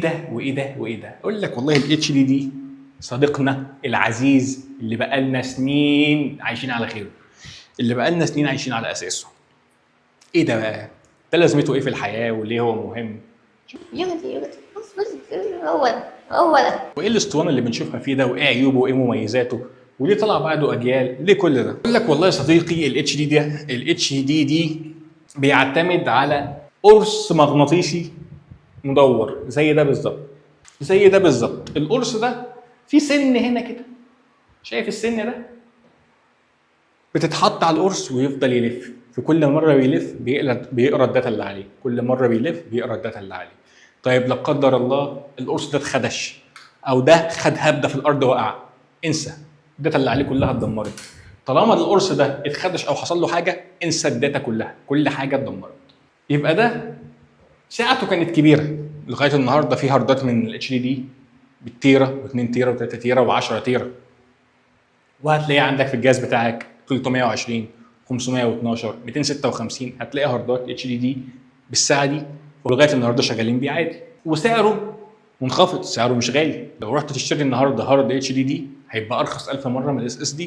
ده وايه ده وايه ده؟ اقول لك والله الاتش دي دي صديقنا العزيز اللي بقالنا سنين عايشين على خيره، اللي بقالنا سنين عايشين على اساسه. ايه ده بقى؟ ده لازمته ايه في الحياه وليه هو مهم؟ يونيتي بص هو ده وايه الاسطوانه اللي بنشوفها فيه ده، وايه عيوبه وايه مميزاته، وليه طلع بعده اجيال؟ ليه كل ده؟ اقول لك والله يا صديقي الاتش دي دي بيعتمد على قرص مغناطيسي مدور زي ده بالظبط. زي ده بالظبط. القرص ده في سن هنا كده، شايف السن ده؟ بتتحط على القرص ويفضل يلف، في كل مره بيلف بيقرا الداتا اللي عليه، كل مره بيلف بيقرا الداتا اللي عليه. طيب لا قدر الله القرص ده اتخدش او ده خد هبده في الارض وقع، انسى، الداتا اللي عليه كلها اتدمرت. طالما القرص ده اتخدش او حصل له حاجه، انسى الداتا كلها، كل حاجه اتدمرت. يبقى ده سعته كانت كبيره، لغايه النهارده في هاردات من الاتش دي دي بالتيره و2 تيره و3 تيره و10 تيره، وهتلاقيه عندك في الجهاز بتاعك 320 512 256، هتلاقي هاردات اتش دي دي بالساعه دي، ولغايه النهارده شغالين بيه عادي، وسعره منخفض، سعره مش غالي. لو رحت تشتري النهارده هارد اتش دي دي هيبقى ارخص 1000 مره من الاس اس دي.